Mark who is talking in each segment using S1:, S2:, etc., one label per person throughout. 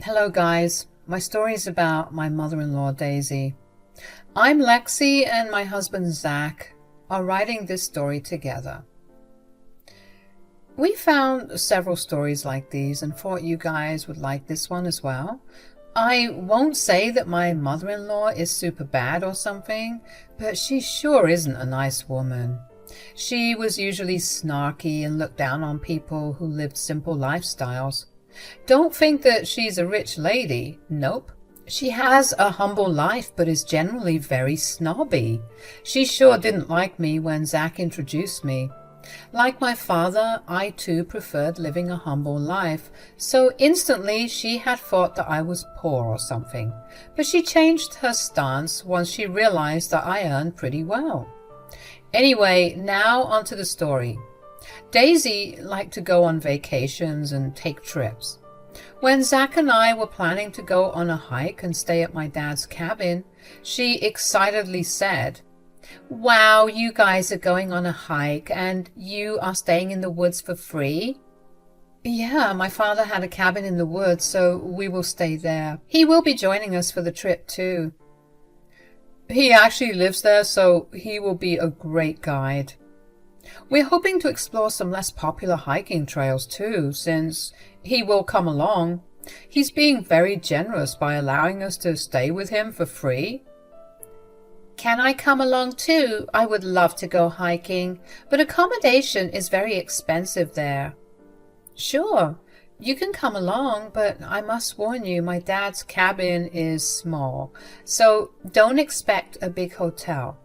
S1: Hello guys, my story is about my mother-in-law Daisy. I'm Lexi and my husband Zach are writing this story together. We found several stories like these and thought you guys would like this one as well. I won't say that my mother-in-law is super bad or something, but she sure isn't a nice woman. She was usually snarky and looked down on people who lived simple lifestyles. Don't think that she's a rich lady. Nope. She has a humble life but is generally very snobby. She sure didn't like me when Zach introduced me. Like my father, I too preferred living a humble life, so instantly she had thought that I was poor or something. But she changed her stance once she realized that I earned pretty well. Anyway, now onto the story. Daisy liked to go on vacations and take trips. When Zach and I were planning to go on a hike and stay at my dad's cabin, she excitedly said, "Wow, you guys are going on a hike and you are staying in the woods for free?" "Yeah, my father had a cabin in the woods, so we will stay there. He will be joining us for the trip too." "He actually lives there, so he will be a great guide. We're hoping to explore some less popular hiking trails too, since he will come along. He's being very generous by allowing us to stay with him for free." "Can I come along too? I would love to go hiking, but accommodation is very expensive there." "Sure, you can come along, but I must warn you, my dad's cabin is small, so don't expect a big hotel."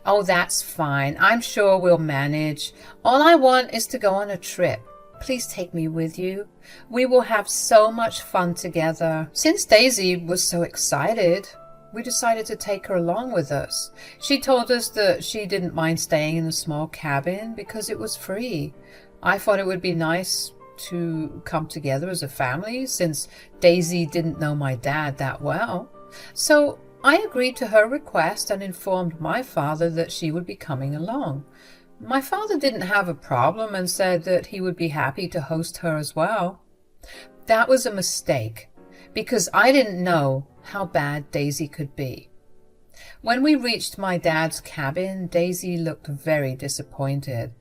S1: "Oh, that's fine. I'm sure we'll manage. All I want is to go on a trip. Please take me with you. We will have so much fun together." Since Daisy was so excited, we decided to take her along with us. She told us that she didn't mind staying in a small cabin because it was free. I thought it would be nice to come together as a family since Daisy didn't know my dad that well. So I agreed to her request and informed my father that she would be coming along. My father didn't have a problem and said that he would be happy to host her as well. That was a mistake, because I didn't know how bad Daisy could be. When we reached my dad's cabin, Daisy looked very disappointed.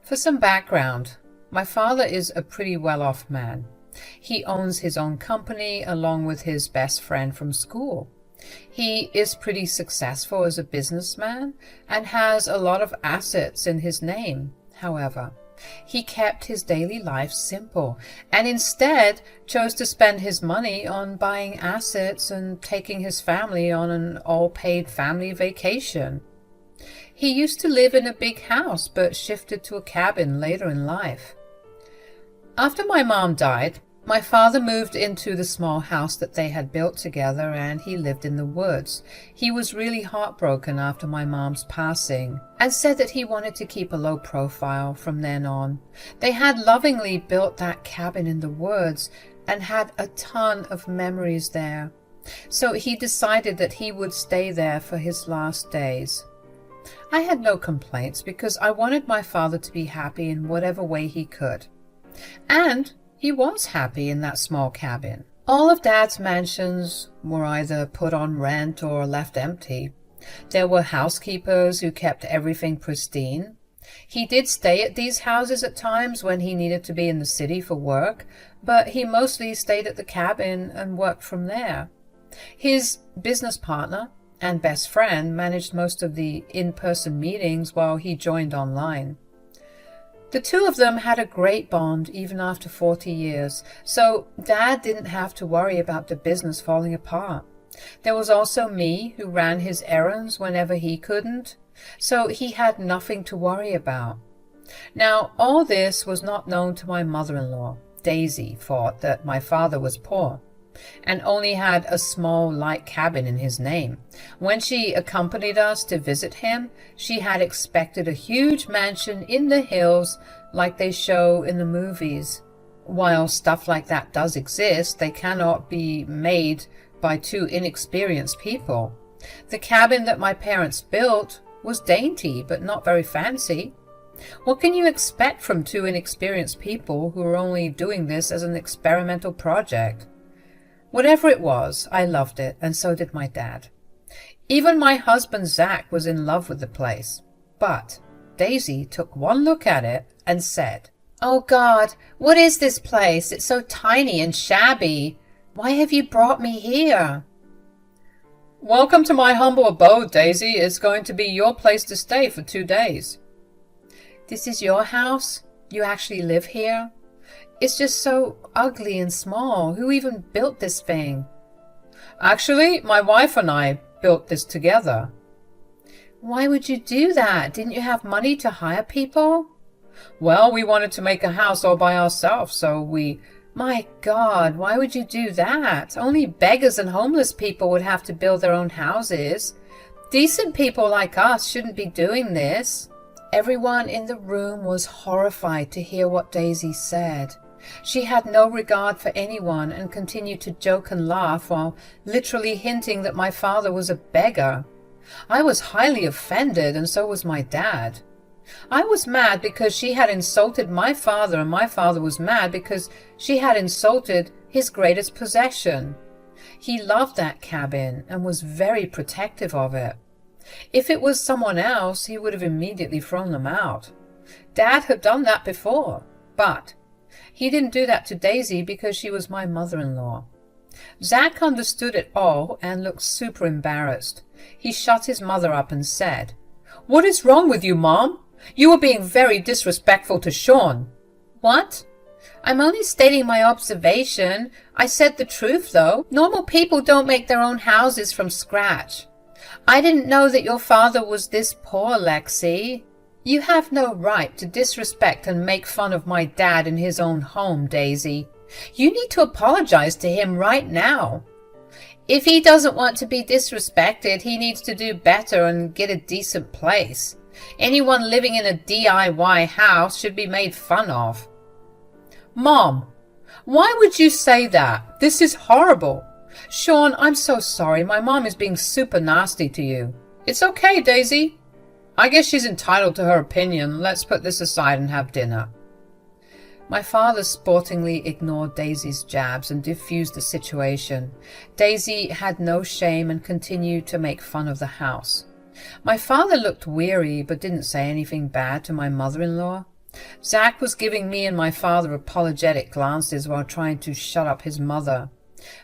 S1: For some background, my father is a pretty well-off man. He owns his own company along with his best friend from school. He is pretty successful as a businessman and has a lot of assets in his name. However, he kept his daily life simple and instead chose to spend his money on buying assets and taking his family on an all-paid family vacation. He used to live in a big house but shifted to a cabin later in life. After my mom died, my father moved into the small house that they had built together and he lived in the woods. He was really heartbroken after my mom's passing and said that he wanted to keep a low profile from then on. They had lovingly built that cabin in the woods and had a ton of memories there. So he decided that he would stay there for his last days. I had no complaints because I wanted my father to be happy in whatever way he could. And he was happy in that small cabin. All of Dad's mansions were either put on rent or left empty. There were housekeepers who kept everything pristine. He did stay at these houses at times when he needed to be in the city for work, but he mostly stayed at the cabin and worked from there. His business partner and best friend managed most of the in-person meetings while he joined online. The two of them had a great bond even after 40 years, so Dad didn't have to worry about the business falling apart. There was also me, who ran his errands whenever he couldn't, so he had nothing to worry about. Now, all this was not known to my mother-in-law. Daisy thought that my father was poor and only had a small light cabin in his name. When she accompanied us to visit him, she had expected a huge mansion in the hills like they show in the movies. While stuff like that does exist, they cannot be made by two inexperienced people. The cabin that my parents built was dainty but not very fancy. What can you expect from two inexperienced people who are only doing this as an experimental project? Whatever it was, I loved it, and so did my dad. Even my husband Zach was in love with the place. But Daisy took one look at it and said, "Oh God, what is this place? It's so tiny and shabby. Why have you brought me here?" "Welcome to my humble abode, Daisy. It's going to be your place to stay for 2 days. "This is your house? You actually live here? It's just so ugly and small. Who even built this thing?" "Actually, my wife and I built this together." "Why would you do that? Didn't you have money to hire people?" "Well, we wanted to make a house all by ourselves, so we—" "My God, why would you do that? Only beggars and homeless people would have to build their own houses. Decent people like us shouldn't be doing this." Everyone in the room was horrified to hear what Daisy said. She had no regard for anyone and continued to joke and laugh while literally hinting that my father was a beggar. I was highly offended, and so was my dad. I was mad because she had insulted my father, and my father was mad because she had insulted his greatest possession. He loved that cabin and was very protective of it. If it was someone else, he would have immediately thrown them out. Dad had done that before, but he didn't do that to Daisy because she was my mother-in-law. Zach understood it all and looked super embarrassed. He shut his mother up and said, "What is wrong with you, Mom? You were being very disrespectful to Sean." "What? I'm only stating my observation. I said the truth, though. Normal people don't make their own houses from scratch. I didn't know that your father was this poor, Lexi. You have no right to disrespect and make fun of my dad in his own home, Daisy. You need to apologize to him right now. If he doesn't want to be disrespected, he needs to do better and get a decent place. Anyone living in a DIY house should be made fun of." "Mom, why would you say that? This is horrible. Sean, I'm so sorry. My mom is being super nasty to you." "It's okay, Daisy. I guess she's entitled to her opinion. Let's put this aside and have dinner." My father sportingly ignored Daisy's jabs and diffused the situation. Daisy had no shame and continued to make fun of the house. My father looked weary but didn't say anything bad to my mother-in-law. Zach was giving me and my father apologetic glances while trying to shut up his mother.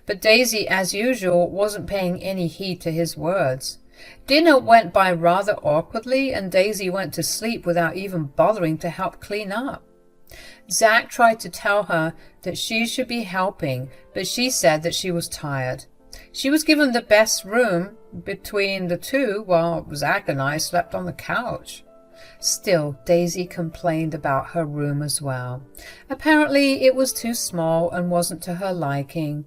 S1: But Daisy, as usual, wasn't paying any heed to his words. Dinner went by rather awkwardly, and Daisy went to sleep without even bothering to help clean up. Zach tried to tell her that she should be helping, but she said that she was tired. She was given the best room between the two, while Zach and I slept on the couch. Still, Daisy complained about her room as well. Apparently it was too small and wasn't to her liking.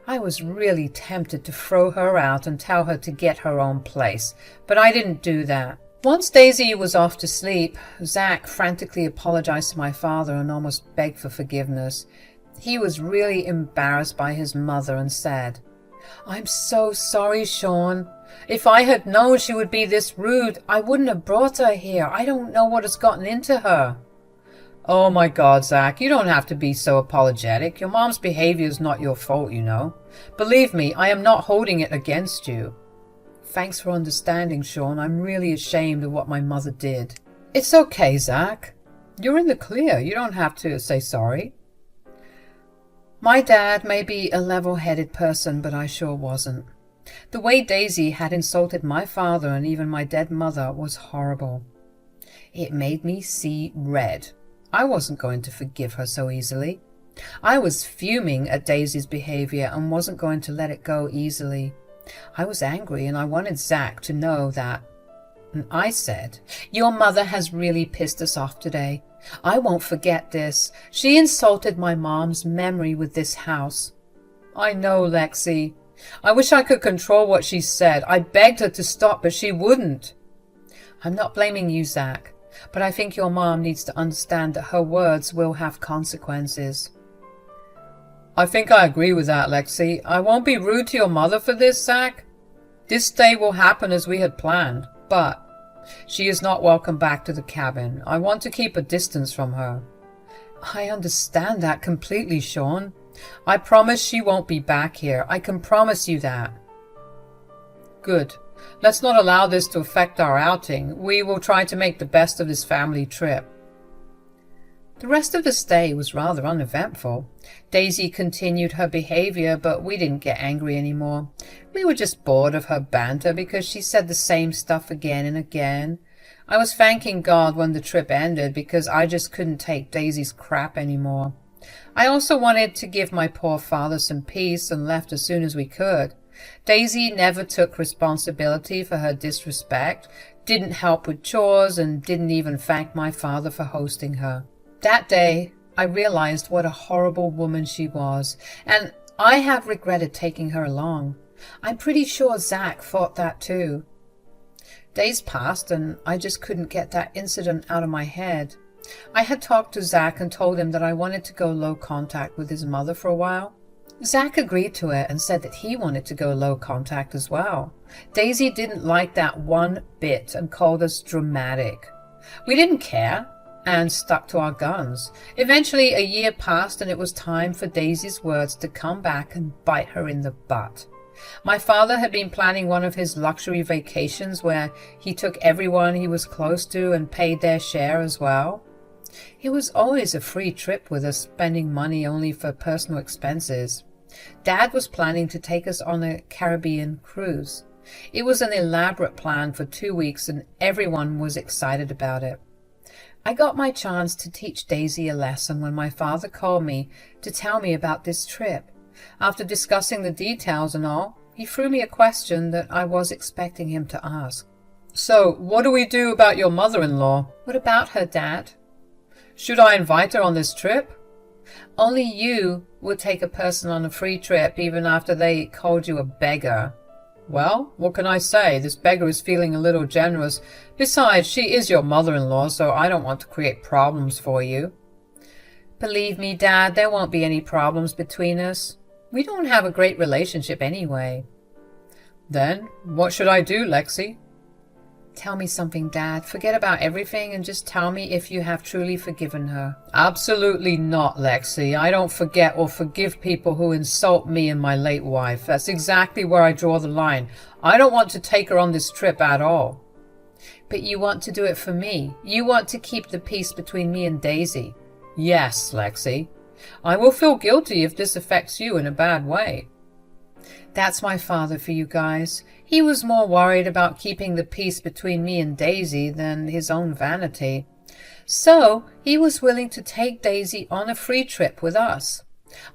S1: I was really tempted to throw her out and tell her to get her own place, but I didn't do that. Once Daisy was off to sleep, Zach frantically apologized to my father and almost begged for forgiveness. He was really embarrassed by his mother and said, "I'm so sorry, Sean. If I had known she would be this rude, I wouldn't have brought her here. I don't know what has gotten into her." "Oh my God, Zach, you don't have to be so apologetic. Your mom's behavior is not your fault, you know. Believe me, I am not holding it against you." "Thanks for understanding, Sean. I'm really ashamed of what my mother did." "It's okay, Zach. You're in the clear. You don't have to say sorry." My dad may be a level-headed person, but I sure wasn't. The way Daisy had insulted my father and even my dead mother was horrible. It made me see red. I wasn't going to forgive her so easily. I was fuming at Daisy's behavior and wasn't going to let it go easily. I was angry and I wanted Zach to know that. And I said, "Your mother has really pissed us off today. I won't forget this. She insulted my mom's memory with this house." "I know, Lexi. I wish I could control what she said. I begged her to stop, but she wouldn't." "I'm not blaming you, Zach, but I think your mom needs to understand that her words will have consequences." "I think I agree with that, Lexi. I won't be rude to your mother for this, Zach. This day will happen as we had planned, but she is not welcome back to the cabin. I want to keep a distance from her." "I understand that completely, Sean. I promise she won't be back here. I can promise you that. Good. Let's not allow this to affect our outing. We will try to make the best of this family trip. The rest of the stay was rather uneventful. Daisy continued her behavior, but we didn't get angry anymore. We were just bored of her banter because she said the same stuff again and again. I was thanking God when the trip ended because I just couldn't take Daisy's crap anymore. I also wanted to give my poor father some peace and left as soon as we could. Daisy never took responsibility for her disrespect, didn't help with chores, and didn't even thank my father for hosting her. That day, I realized what a horrible woman she was, and I have regretted taking her along. I'm pretty sure Zach thought that too. Days passed, and I just couldn't get that incident out of my head. I had talked to Zach and told him that I wanted to go low contact with his mother for a while. Zach agreed to it and said that he wanted to go low contact as well. Daisy didn't like that one bit and called us dramatic. We didn't care and stuck to our guns. Eventually, a year passed and it was time for Daisy's words to come back and bite her in the butt. My father had been planning one of his luxury vacations where he took everyone he was close to and paid their share as well. It was always a free trip with us spending money only for personal expenses. Dad was planning to take us on a Caribbean cruise. It was an elaborate plan for 2 weeks and everyone was excited about it. I got my chance to teach Daisy a lesson when my father called me to tell me about this trip. After discussing the details and all, he threw me a question that I was expecting him to ask. So, what do we do about your mother-in-law? What about her, Dad? Should I invite her on this trip? Only you would take a person on a free trip even after they called you a beggar. Well, what can I say? This beggar is feeling a little generous. Besides, she is your mother-in-law, so I don't want to create problems for you. Believe me, Dad, there won't be any problems between us. We don't have a great relationship anyway. Then, what should I do, Lexi? Tell me something, Dad. Forget about everything and just tell me if you have truly forgiven her. Absolutely not, Lexi. I don't forget or forgive people who insult me and my late wife. That's exactly where I draw the line. I don't want to take her on this trip at all. But you want to do it for me. You want to keep the peace between me and Daisy. Yes, Lexi. I will feel guilty if this affects you in a bad way. That's my father for you guys. He was more worried about keeping the peace between me and Daisy than his own vanity. So he was willing to take Daisy on a free trip with us.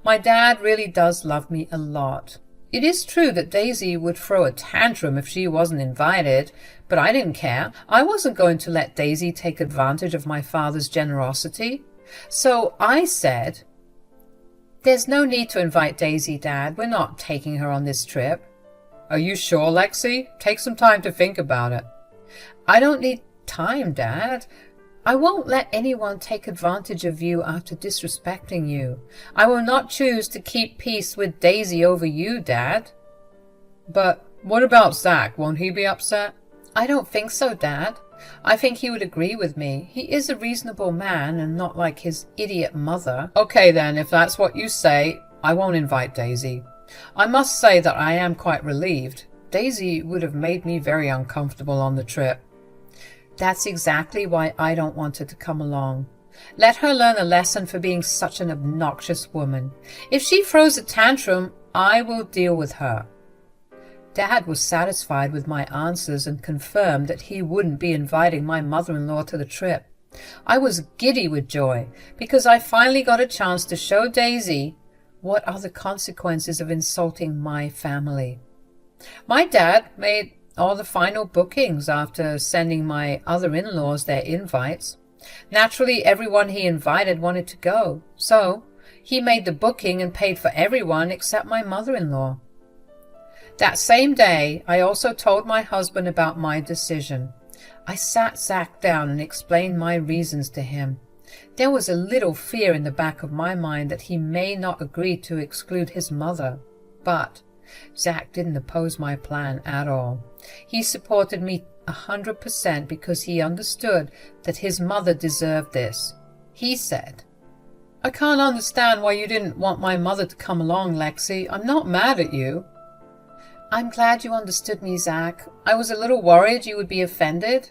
S1: My dad really does love me a lot. It is true that Daisy would throw a tantrum if she wasn't invited, but I didn't care. I wasn't going to let Daisy take advantage of my father's generosity. So I said, "There's no need to invite Daisy, Dad. We're not taking her on this trip." Are you sure, Lexi? Take some time to think about it. I don't need time, Dad. I won't let anyone take advantage of you after disrespecting you. I will not choose to keep peace with Daisy over you, Dad. But what about Zach? Won't he be upset? I don't think so, Dad. I think he would agree with me. He is a reasonable man and not like his idiot mother. Okay then, if that's what you say, I won't invite Daisy. I must say that I am quite relieved. Daisy would have made me very uncomfortable on the trip. That's exactly why I don't want her to come along. Let her learn a lesson for being such an obnoxious woman. If she throws a tantrum, I will deal with her. Dad was satisfied with my answers and confirmed that he wouldn't be inviting my mother-in-law to the trip. I was giddy with joy because I finally got a chance to show Daisy what are the consequences of insulting my family. My dad made all the final bookings after sending my other in-laws their invites. Naturally, everyone he invited wanted to go, so he made the booking and paid for everyone except my mother-in-law. That same day, I also told my husband about my decision. I sat Zach down and explained my reasons to him. There was a little fear in the back of my mind that he may not agree to exclude his mother, but Zach didn't oppose my plan at all. He supported me 100% because he understood that his mother deserved this. He said, I can't understand why you didn't want my mother to come along, Lexi. I'm not mad at you. I'm glad you understood me, Zach. I was a little worried you would be offended.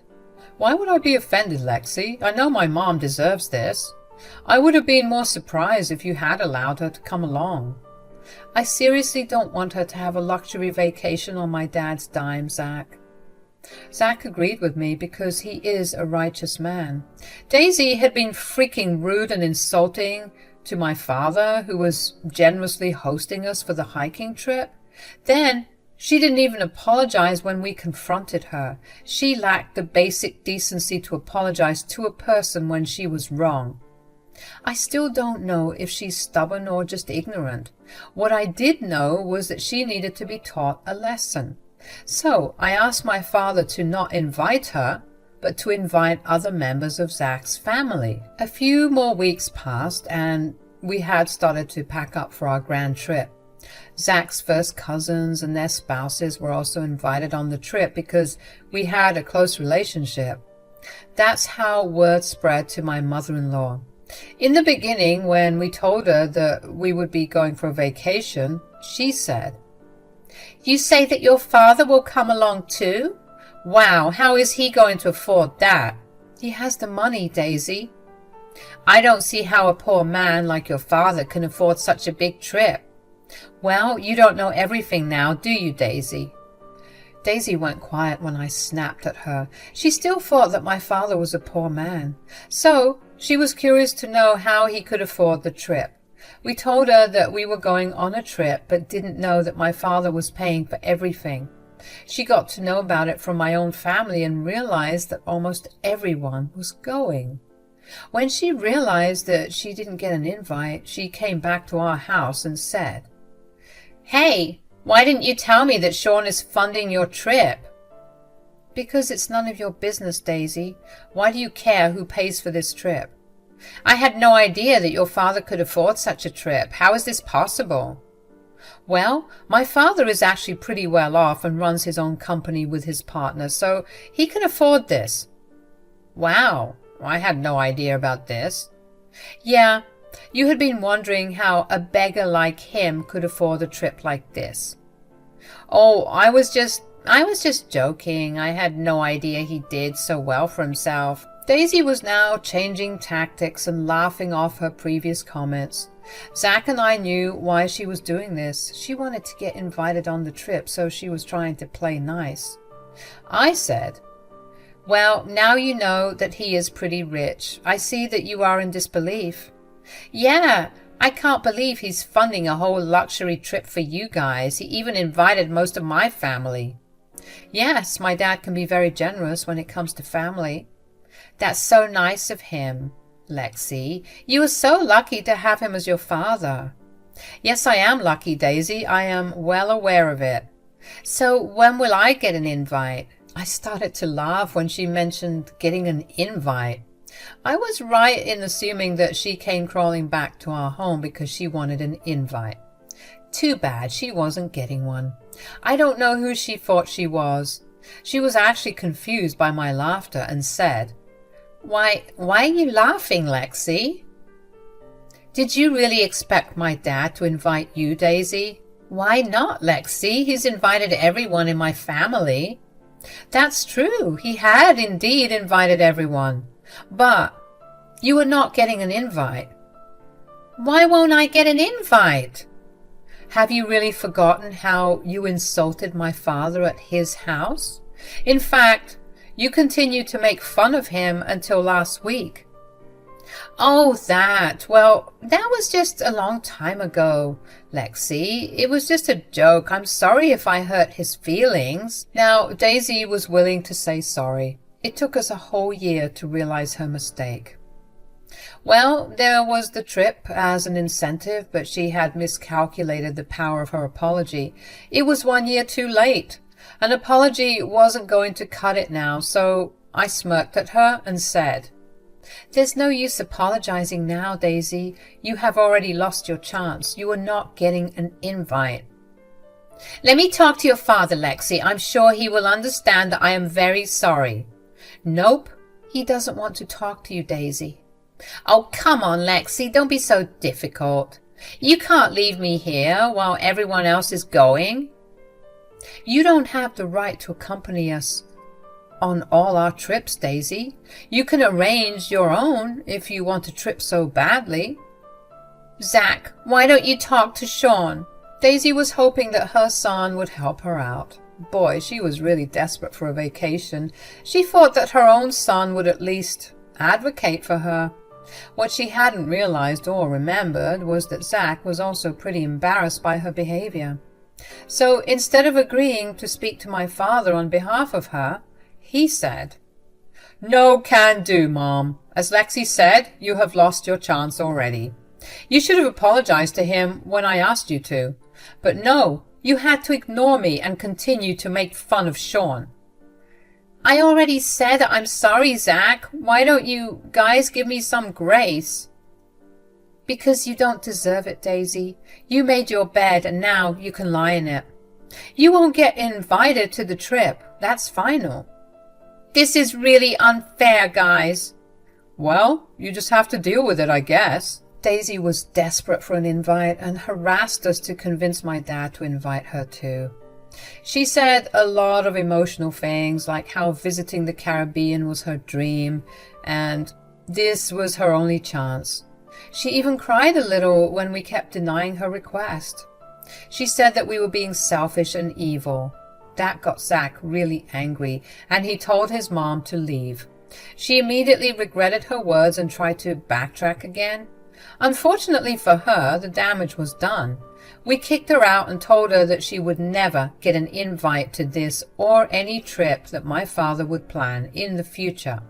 S1: Why would I be offended, Lexi? I know my mom deserves this. I would have been more surprised if you had allowed her to come along. I seriously don't want her to have a luxury vacation on my dad's dime, Zach. Zach agreed with me because he is a righteous man. Daisy had been freaking rude and insulting to my father, who was generously hosting us for the hiking trip. Then she didn't even apologize when we confronted her. She lacked the basic decency to apologize to a person when she was wrong. I still don't know if she's stubborn or just ignorant. What I did know was that she needed to be taught a lesson. So I asked my father to not invite her, but to invite other members of Zach's family. A few more weeks passed, and we had started to pack up for our grand trip. Zach's first cousins and their spouses were also invited on the trip because we had a close relationship. That's how word spread to my mother-in-law. In the beginning, when we told her that we would be going for a vacation, she said, "You say that your father will come along too? Wow, how is he going to afford that?" "He has the money, Daisy." "I don't see how a poor man like your father can afford such a big trip." "Well, you don't know everything now, do you, Daisy?" Daisy went quiet when I snapped at her. She still thought that my father was a poor man. So she was curious to know how he could afford the trip. We told her that we were going on a trip, but didn't know that my father was paying for everything. She got to know about it from my own family and realized that almost everyone was going. When she realized that she didn't get an invite, she came back to our house and said, "Hey, why didn't you tell me that Sean is funding your trip?" "Because it's none of your business, Daisy. Why do you care who pays for this trip?" "I had no idea that your father could afford such a trip. How is this possible?" "Well, my father is actually pretty well off and runs his own company with his partner, so he can afford this." "Wow, I had no idea about this." "Yeah, you had been wondering how a beggar like him could afford a trip like this." "Oh, I was just joking. I had no idea he did so well for himself." Daisy was now changing tactics and laughing off her previous comments. Zach and I knew why she was doing this. She wanted to get invited on the trip, so she was trying to play nice. I said, "Well, now you know that he is pretty rich. I see that you are in disbelief." "Yeah, I can't believe he's funding a whole luxury trip for you guys. He even invited most of my family." "Yes, my dad can be very generous when it comes to family." "That's so nice of him, Lexi. You are so lucky to have him as your father." "Yes, I am lucky, Daisy. I am well aware of it." "So when will I get an invite?" I started to laugh when she mentioned getting an invite. I was right in assuming that she came crawling back to our home because she wanted an invite. Too bad she wasn't getting one. I don't know who she thought she was. She was actually confused by my laughter and said, Why are you laughing, Lexi?" "Did you really expect my dad to invite you, Daisy?" "Why not, Lexi? He's invited everyone in my family." "That's true. He had indeed invited everyone. But you are not getting an invite." "Why won't I get an invite?" "Have you really forgotten how you insulted my father at his house? In fact, you continued to make fun of him until last week." "Oh, that. Well, that was just a long time ago, Lexi. It was just a joke. I'm sorry if I hurt his feelings." Now, Daisy was willing to say sorry. It took us a whole year to realize her mistake. Well, there was the trip as an incentive, but she had miscalculated the power of her apology. It was 1 year too late. An apology wasn't going to cut it now, so I smirked at her and said, "There's no use apologizing now, Daisy. You have already lost your chance. You are not getting an invite." "Let me talk to your father, Lexi. I'm sure he will understand that I am very sorry." "Nope. He doesn't want to talk to you, Daisy." Oh, come on, Lexi, don't be so difficult. You can't leave me here while everyone else is going. You don't have the right to accompany us on all our trips, Daisy. You can arrange your own if you want a trip so badly. Zach, why don't you talk to Sean? Daisy was hoping that her son would help her out. Boy, she was really desperate for a vacation. She thought that her own son would at least advocate for her. What she hadn't realized or remembered was that Zach was also pretty embarrassed by her behavior. So instead of agreeing to speak to my father on behalf of her, he said, "No can do, Mom. As Lexi said, you have lost your chance already. You should have apologized to him when I asked you to. But no, you had to ignore me and continue to make fun of Sean." I already said I'm sorry, Zach. Why don't you guys give me some grace? Because you don't deserve it, Daisy. You made your bed and now you can lie in it. You won't get invited to the trip. That's final. This is really unfair, guys. Well, you just have to deal with it, I guess. Daisy was desperate for an invite and harassed us to convince my dad to invite her too. She said a lot of emotional things, like how visiting the Caribbean was her dream and this was her only chance. She even cried a little when we kept denying her request. She said that we were being selfish and evil. That got Zach really angry, and he told his mom to leave. She immediately regretted her words and tried to backtrack again. Unfortunately for her, the damage was done. We kicked her out and told her that she would never get an invite to this or any trip that my father would plan in the future.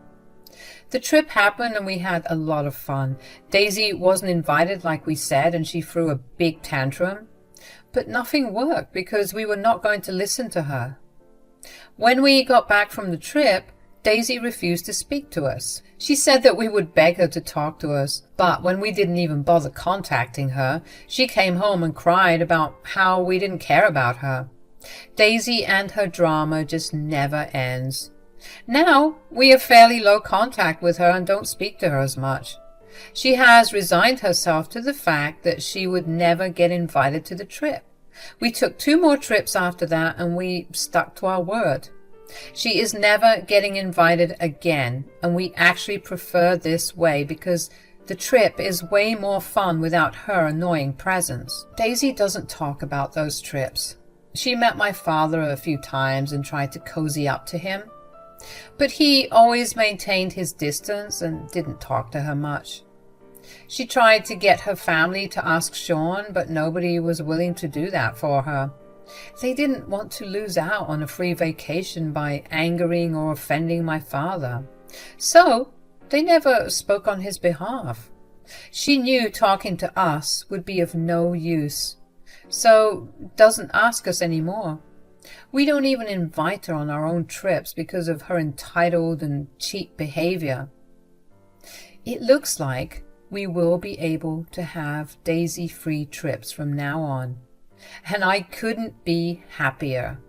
S1: The trip happened and we had a lot of fun. Daisy wasn't invited like we said, and she threw a big tantrum. But nothing worked because we were not going to listen to her. When we got back from the trip, Daisy refused to speak to us. She said that we would beg her to talk to us, but when we didn't even bother contacting her, she came home and cried about how we didn't care about her. Daisy and her drama just never ends. Now we have fairly low contact with her and don't speak to her as much. She has resigned herself to the fact that she would never get invited to the trip. We took 2 more trips after that and we stuck to our word. She is never getting invited again, and we actually prefer this way because the trip is way more fun without her annoying presence. Daisy doesn't talk about those trips. She met my father a few times and tried to cozy up to him, but he always maintained his distance and didn't talk to her much. She tried to get her family to ask Sean, but nobody was willing to do that for her. They didn't want to lose out on a free vacation by angering or offending my father, so they never spoke on his behalf. She knew talking to us would be of no use, so doesn't ask us anymore. We don't even invite her on our own trips because of her entitled and cheap behavior. It looks like we will be able to have Daisy-free trips from now on, and I couldn't be happier.